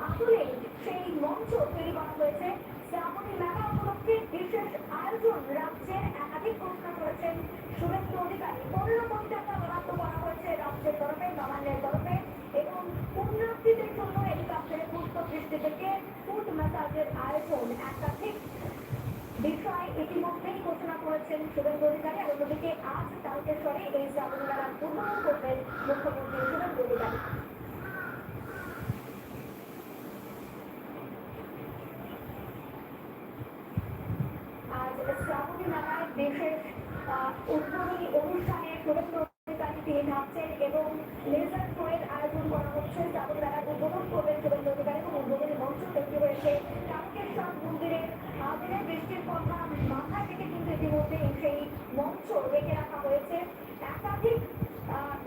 আসলে সেই মঞ্চ তৈরি করা হয়েছে। শ্রাবণী মেলা উপলক্ষে বিশেষ আয়োজন রাজ্যের একাধিক ঘোষণা করেছেন শুভেন্দু অধিকারী। 15 কোটি টাকা বরাদ্দ করা হয়েছে রাজ্যের তরফে, নবান্নের তরফে, এবং পুণ্যার্থীদের জন্য হেলিকপ্টারে পুষ্পবৃষ্টি থেকে ফুড ম্যাসাজের আয়োজন, একাধিক বিষয় ইতিমধ্যেই ঘোষণা করেছেন শুভেন্দু অধিকারী। আর অন্যদিকে আজ তারকেশ্বরে এই শ্রাবণী মেলার উদ্বোধন করবেন মুখ্যমন্ত্রী শুভেন্দু অধিকারী। আজ শ্রাবণী মেলায় বিশেষ উদ্বোধনী অনুষ্ঠানে শুভেন্দু অধিকারী তিনি থাকছেন এবং লেজার শোয়ের আয়োজন করা হচ্ছে। শ্রাবণী মেলার উদ্বোধন করবেন শুভেন্দু অধিকারী এবং উদ্বোধনী মঞ্চ তৈরি হয়েছে তারকেশ্বর মন্দিরের দিনের বৃষ্টির কথা মাথায় রেখে কিন্তু ইতিমধ্যে সেই মঞ্চ রেখে রাখা হয়েছে। একাধিক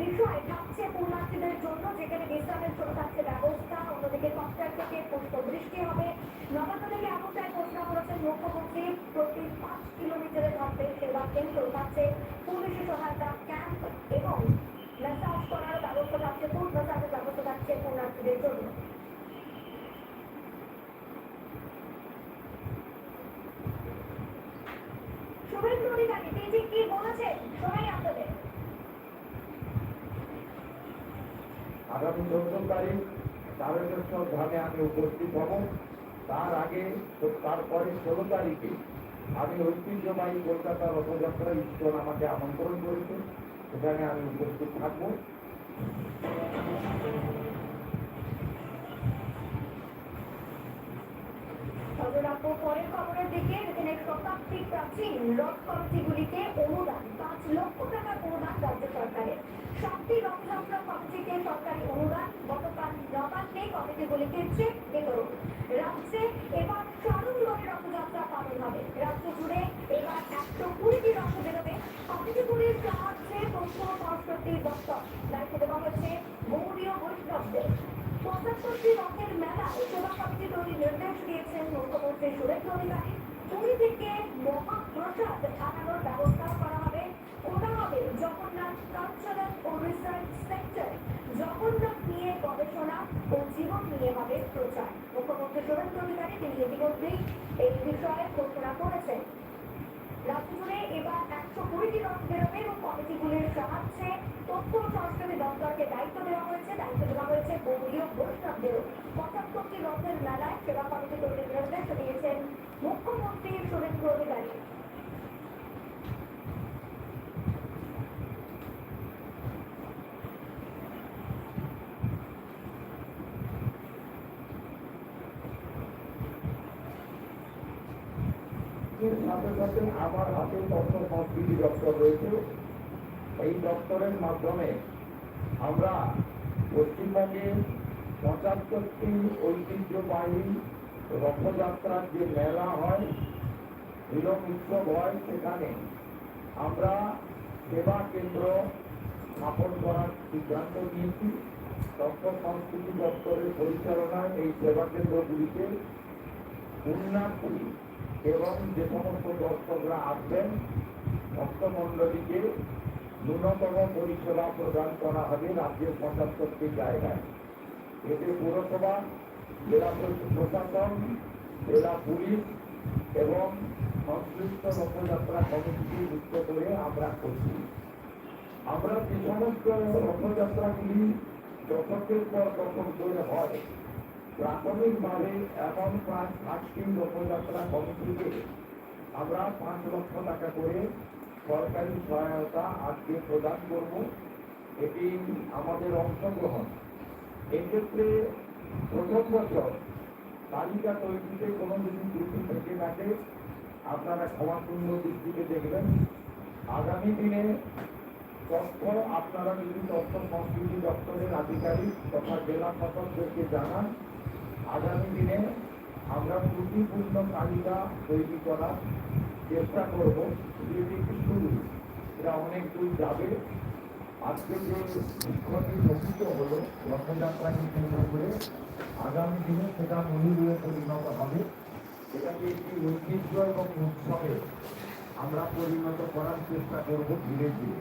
বিষয় থাকছে পুণ্যার্থীদের জন্য, যেখানে বিশ্রামের জন্য থাকছে ব্যবস্থা, অন্যদিকে ককটেল থেকে পুষ্পবৃষ্টি হবে। নবান্ন থেকে এমনটাই ঘোষণা করেছেন মুখ্যমন্ত্রী। প্রতি 5 কিলোমিটারে থাকবে সেবা কেন্দ্র, থাকছে পুলিশি সহায়তা ক্যাম্প এবং ম্যাসাজ করার ব্যবস্থা থাকছে, ফুড ম্যাসাজের ব্যবস্থা থাকছে পুণ্যার্থীদের জন্য। শুভেন্দু অধিকারী তিনি কি বলেছেন শোনাই আপনাদের। আগামী 14 তারিখ তারকেশ্বর ধামে আমি উপস্থিত হব। তার আগে তারপরে 16 তারিখে আমি ঐতিহ্যবাহী কলকাতা রথযাত্রা ঈশ্বর আমাকে আমন্ত্রণ করেছে, সেখানে আমি উপস্থিত থাকবো। পরের খবরের দিকে, এখানে শতাব্দী প্রাচীন রথ কমিটিগুলিকে অনুদান, 5 লক্ষ টাকার অনুদান রাজ্য সরকারের। 7টি রথযাত্রা কমিটিকে সরকারি অনুদান, গতকাল নবান্নে কমিটিগুলিকে চেক বিতরণ। রাজ্যে এবার সারুলগড়ে রথযাত্রা পালন হবে। রাজ্য জুড়ে এবার 120টি রথ বেরোবে। কমিটিগুলির সাহায্যে তথ্য সংস্কৃতি দপ্তর দায়িত্ব দেওয়া হয়েছে গৌড়ীয় বৈষ্ণবদের। 75টি রথের মেলায় সেবা কমিটি তৈরির নির্দেশ দিয়েছেন মুখ্যমন্ত্রী শুভেন্দু অধিকারী। পুরী থেকে মহাপ্রসাদ আনানোর ব্যবস্থা করা হবে। খোলা হবে জগন্নাথ কালচারাল ও রিসার্চ সেন্টার। জগন্নাথ নিয়ে গবেষণা ও জীবন নিয়ে হবে প্রচার। মুখ্যমন্ত্রী শুভেন্দু অধিকারী তিনি ইতিমধ্যেই এই বিষয়ে ঘোষণা করেছেন। রাজ্য জুড়ে এবার 120টি রথ বেরোবে এবং কমিটিগুলির সাহায্যে তথ্য সংস্কৃতি দপ্তরকে দায়িত্ব দেওয়া হয়েছে গৌড়ীয় বৈষ্ণবদেরও। 75টি রথের মেলায় সেবা কমিটি তৈরির নির্দেশ দিয়েছেন মুখ্যমন্ত্রী শুভেন্দু অধিকারী। সাথে সাথে আমার হাতে তথ্য সংস্কৃতি দপ্তর রয়েছে। এই দপ্তরের মাধ্যমে আমরা পশ্চিমবঙ্গে 75টি ঐতিহ্যবাহী রথযাত্রার যে মেলা হয়, মিলন উৎসব হয়, সেখানে আমরা সেবা কেন্দ্র স্থাপন করার সিদ্ধান্ত নিয়েছি। তথ্য সংস্কৃতি দপ্তরের পরিচালনায় এই সেবা কেন্দ্রগুলিতে পুণ্যার্থী এবং যে সমস্ত দর্শকরা আসবেন ভক্তমণ্ডলীকে ন্যূনতম পরিষেবা প্রদান করা হবে রাজ্যের 75টি জায়গায়। এতে পুরসভা, জেলা প্রশাসন, জেলা পুলিশ এবং সংশ্লিষ্ট রথযাত্রা কমিটিকে যুক্ত করে আমরা করছি। আমরা যে সমস্ত রথযাত্রাগুলি দশকের পর দশক ধরে হয়, প্রাথমিকভাবে এখন প্রায় 60টি রথযাত্রা কমিটিকে আমরা 5 লক্ষ টাকা করে সরকারি সহায়তা আজকে প্রদান করব। এটি আমাদের অংশগ্রহণ। এক্ষেত্রে প্রথম বছর তালিকা তৈরিতে কোনো যদি ত্রুটি থেকে থাকে আপনারা ক্ষমাশূন্য দৃষ্টিতে দেখবেন। আগামী দিনে তথ্য আপনারা যদি তথ্য সংস্কৃতি দপ্তরের আধিকারিক তথা জেলা শাসকদেরকে জানান, আগামী দিনে আমরা ত্রুটিপূর্ণ তালিকা তৈরি করার চেষ্টা করব। যেটি শুরু, এটা অনেক দূর যাবে। আজকে যে শিক্ষকটি ঘোষিত হলো রথযাত্রাকে কেন্দ্র করে, আগামী দিনে সেটা মহিলায় পরিণত হবে। এটাকে একটি ঐতিহ্য এবং উৎসবে আমরা পরিণত করার চেষ্টা করব ধীরে ধীরে।